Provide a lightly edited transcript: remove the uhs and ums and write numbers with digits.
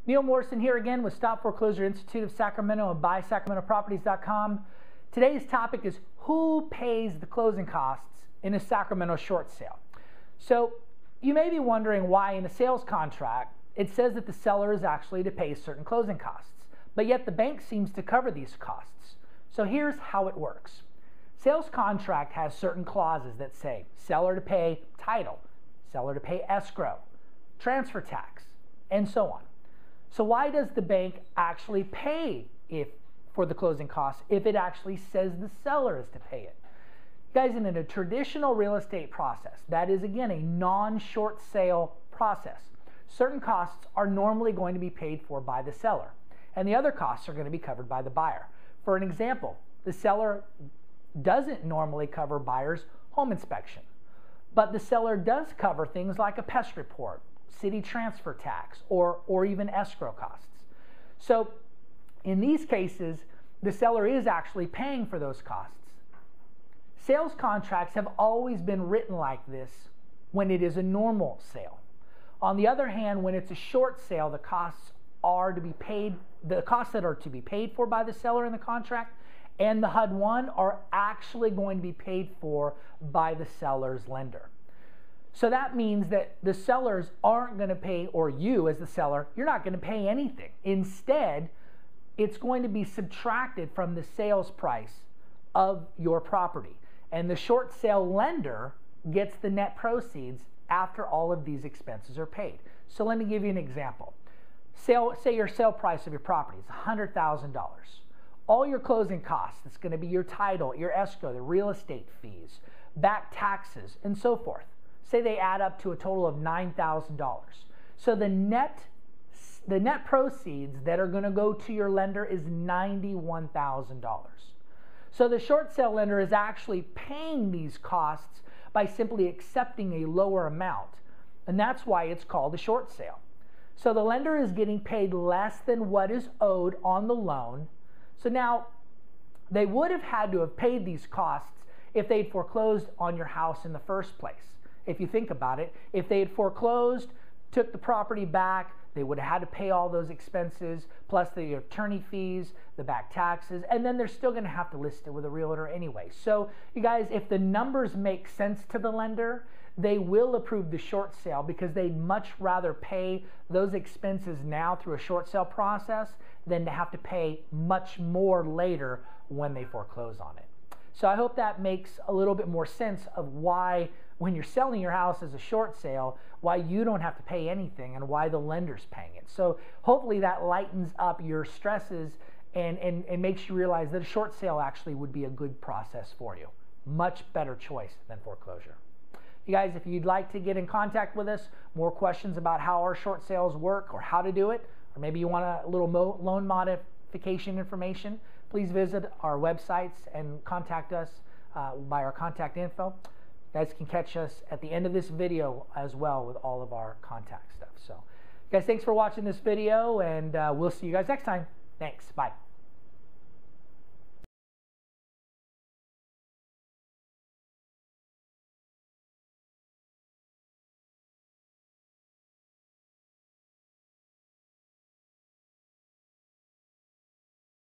Neil Morrison here again with Stop Foreclosure Institute of Sacramento and BuySacramentoProperties.com. Today's topic is who pays the closing costs in a Sacramento short sale. So you may be wondering why in a sales contract it says that the seller is actually to pay certain closing costs, but yet the bank seems to cover these costs. So here's how it works. Sales contract has certain clauses that say seller to pay title, seller to pay escrow, transfer tax, and so on. So why does the bank actually pay for the closing costs if it actually says the seller is to pay it? Guys, in a traditional real estate process, that is again a non-short sale process, certain costs are normally going to be paid for by the seller, and the other costs are going to be covered by the buyer. For an example, the seller doesn't normally cover buyer's home inspection, but the seller does cover things like a pest report, city transfer tax, or even escrow costs. So in these cases, the seller is actually paying for those costs. Sales contracts have always been written like this when it is a normal sale. On the other hand, when it's a short sale, the costs that are to be paid for by the seller in the contract and the HUD-1 are actually going to be paid for by the seller's lender. So that means that the sellers aren't going to pay, or you as the seller, you're not going to pay anything. Instead, it's going to be subtracted from the sales price of your property. And the short sale lender gets the net proceeds after all of these expenses are paid. So let me give you an example. Say your sale price of your property is $100,000. All your closing costs, it's going to be your title, your escrow, the real estate fees, back taxes, and so forth. Say they add up to a total of $9,000. So the net proceeds that are going to go to your lender is $91,000. So the short sale lender is actually paying these costs by simply accepting a lower amount, and that's why it's called a short sale. So the lender is getting paid less than what is owed on the loan. So now they would have had to have paid these costs if they'd foreclosed on your house in the first place. If you think about it, if they had foreclosed, took the property back, they would have had to pay all those expenses, plus the attorney fees, the back taxes, and then they're still going to have to list it with a realtor anyway. So you guys, if the numbers make sense to the lender, they will approve the short sale because they'd much rather pay those expenses now through a short sale process than to have to pay much more later when they foreclose on it. So I hope that makes a little bit more sense of why, when you're selling your house as a short sale, why you don't have to pay anything and why the lender's paying it. So hopefully that lightens up your stresses and makes you realize that a short sale actually would be a good process for you. Much better choice than foreclosure. You guys, if you'd like to get in contact with us, more questions about how our short sales work or how to do it, or maybe you want a little loan modification information, please visit our websites and contact us by our contact info. You guys can catch us at the end of this video as well with all of our contact stuff. So, guys, thanks for watching this video, and we'll see you guys next time. Thanks. Bye.